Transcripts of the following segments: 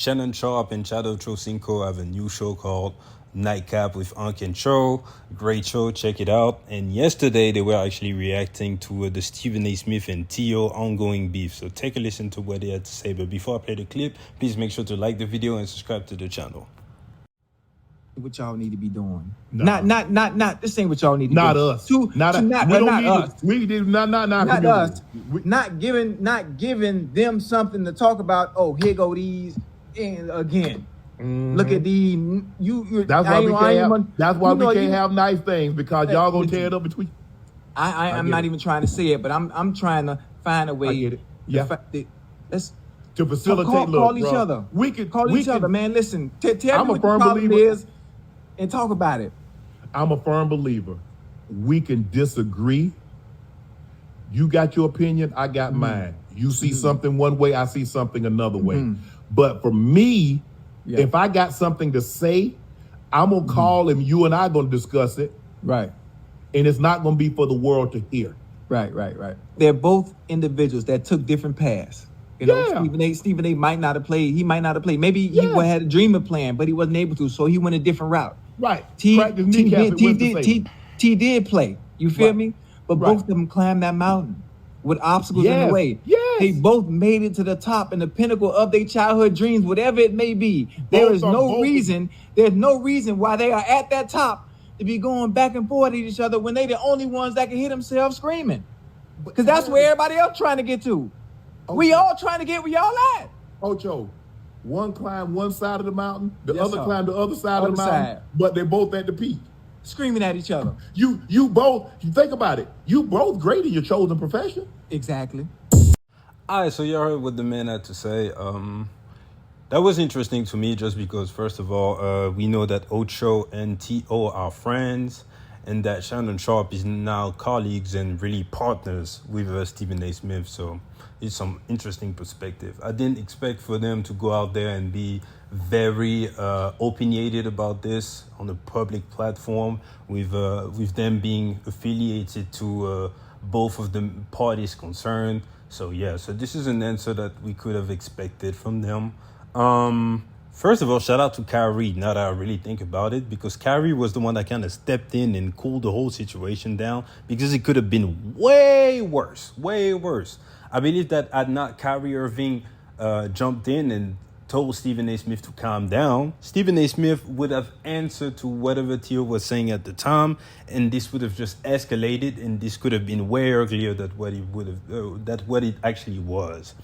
Shannon, Sharpe, and Ocho, Cinco have a new show called Nightcap with Unc and Cho. Great show, check it out. And yesterday they were actually reacting to the Stephen A. Smith and T.O. ongoing beef. So take a listen to what they had to say. But before I play the clip, please make sure to like the video and subscribe to the channel. What y'all need to be doing? No. Not. This ain't what y'all need to not do. Us. Not us. We do not us. Not giving them something to talk about. Oh, here go these and again. Mm-hmm. Look at these. That's why we can't have nice things, because y'all gonna tear it up between. I'm not even trying to say it, but I'm trying to find a way. I get it. Yeah. Let's to facilitate. Call each other. We can call each other, man. Listen, tell me what the problem is, and talk about it. I'm a firm believer. We can disagree. You got your opinion, I got mine. You see something one way, I see something another way. But for me, if I got something to say, I'm gonna call him. You and I gonna discuss it. Right. And it's not gonna be for the world to hear. Right. They're both individuals that took different paths. You know, Stephen A. might not have played. He might not have played. Maybe he had a dream of playing, but he wasn't able to, so he went a different route. Right. T did play. You feel me? But both of them climbed that mountain with obstacles in the way. They both made it to the top and the pinnacle of their childhood dreams, whatever it may be. There's no reason why they are at that top to be going back and forth at each other when they the only ones that can hear themselves screaming. Because that's where everybody else trying to get to. Ocho. We all trying to get where y'all at. Ocho, one climbed one side of the mountain, the other climbed the other side of the mountain, but they're both at the peak. Screaming at each other. You both, think about it, you both great in your chosen profession. Exactly. All right, so you heard what the man had to say. That was interesting to me just because, first of all, we know that Ocho and T.O. are friends, and that Shannon Sharpe is now colleagues and really partners with Stephen A. Smith. So it's some interesting perspective. I didn't expect for them to go out there and be very opinionated about this on a public platform, with them being affiliated to both of the parties concerned. So so this is an answer that we could have expected from them. First of all, shout out to Kyrie, now that I really think about it, because Kyrie was the one that kind of stepped in and cooled the whole situation down, because it could have been way worse. I believe that had not Kyrie Irving jumped in and told Stephen A. Smith to calm down, Stephen A. Smith would have answered to whatever Theo was saying at the time, and this would have just escalated, and this could have been way uglier than what it actually was.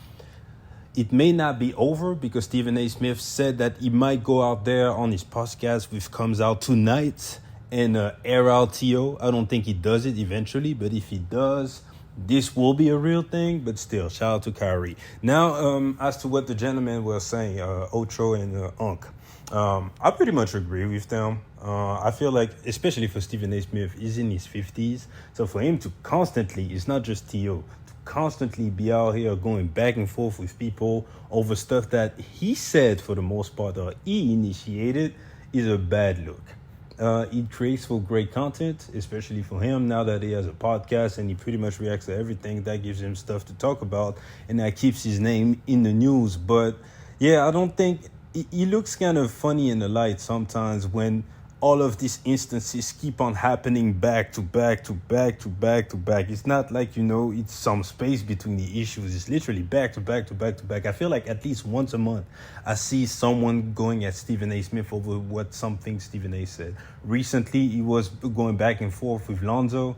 It may not be over, because Stephen A. Smith said that he might go out there on his podcast, which comes out tonight, and air out Theo. I don't think he does it eventually, but if he does, this will be a real thing. But still, shout out to Kyrie. Now, as to what the gentleman was saying, Ocho and Unc, I pretty much agree with them. I feel like, especially for Stephen A. Smith, he's in his 50s. So for him to constantly, it's not just T.O., constantly be out here going back and forth with people over stuff that he said, for the most part, or he initiated, is a bad look. It creates for great content, especially for him now that he has a podcast and he pretty much reacts to everything. That gives him stuff to talk about, and that keeps his name in the news. But I don't think he looks kind of funny in the light sometimes when all of these instances keep on happening back to back. It's not like, it's some space between the issues. It's literally back to back. I feel like at least once a month, I see someone going at Stephen A. Smith over something Stephen A. said. Recently, he was going back and forth with Lonzo.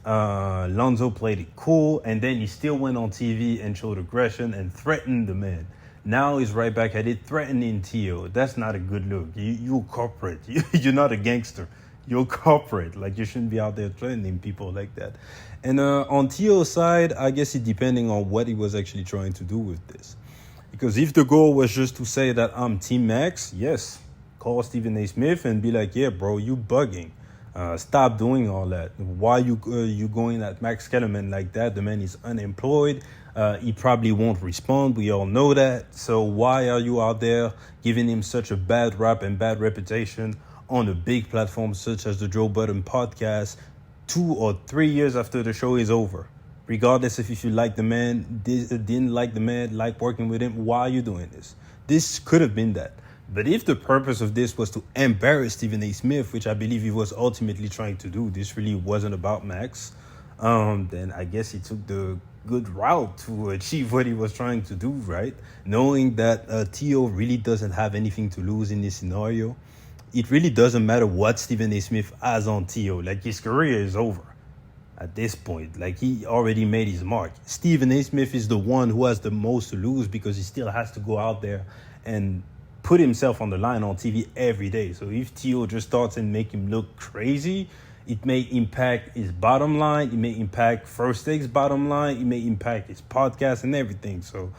Lonzo played it cool, and then he still went on TV and showed aggression and threatened the man. Now he's right back at it, threatening T.O. That's not a good look. You're corporate. You're not a gangster. You're corporate. Like, you shouldn't be out there threatening people like that. And on T.O.'s side, I guess it depending on what he was actually trying to do with this. Because if the goal was just to say that I'm Team Max, yes, call Stephen A. Smith and be like, yeah, bro, you bugging. Stop doing all that. Why you going at Max Kellerman like that? The man is unemployed. He probably won't respond. We all know that. So why are you out there giving him such a bad rap and bad reputation on a big platform such as the Joe Budden podcast 2 or 3 years after the show is over? Regardless if you like the man, didn't like the man, like working with him, why are you doing this? This could have been that. But if the purpose of this was to embarrass Stephen A. Smith, which I believe he was ultimately trying to do, this really wasn't about Max, then I guess he took the good route to achieve what he was trying to do, right? Knowing that T.O. really doesn't have anything to lose in this scenario. It really doesn't matter what Stephen A. Smith has on T.O. Like, his career is over at this point. Like, he already made his mark. Stephen A. Smith is the one who has the most to lose because he still has to go out there and put himself on the line on TV every day. So if T.O. just starts and make him look crazy, it may impact his bottom line. It may impact First Take's bottom line. It may impact his podcast and everything. So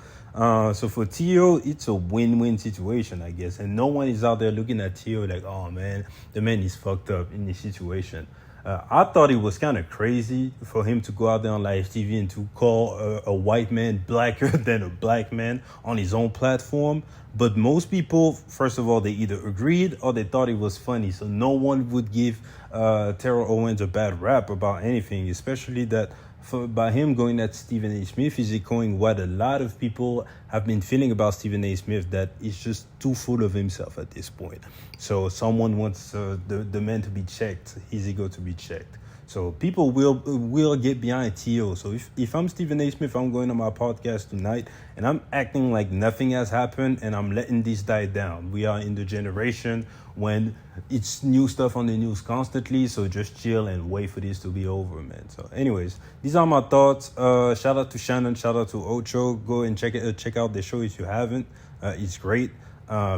for T.O., it's a win-win situation, I guess. And no one is out there looking at T.O. like, oh, man, the man is fucked up in this situation. I thought it was kind of crazy for him to go out there on live TV and to call a white man blacker than a black man on his own platform. But most people, first of all, they either agreed or they thought it was funny. So no one would give Terrell Owens a bad rap about anything, especially that by him going at Stephen A. Smith is echoing what a lot of people have been feeling about Stephen A. Smith, that he's just too full of himself at this point. So someone wants the man to be checked, his ego to be checked. So people will get behind T.O. So if I'm Stephen A. Smith, I'm going on my podcast tonight and I'm acting like nothing has happened and I'm letting this die down. We are in the generation when it's new stuff on the news constantly, so just chill and wait for this to be over, man. So anyways, these are my thoughts. Shout out to Shannon, shout out to Ocho. Go and check out the show if you haven't. It's great.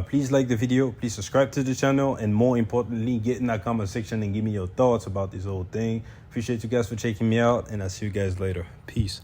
Please like the video, please subscribe to the channel, and more importantly, get in that comment section and give me your thoughts about this whole thing. Appreciate you guys for checking me out, and I'll see you guys later. Peace.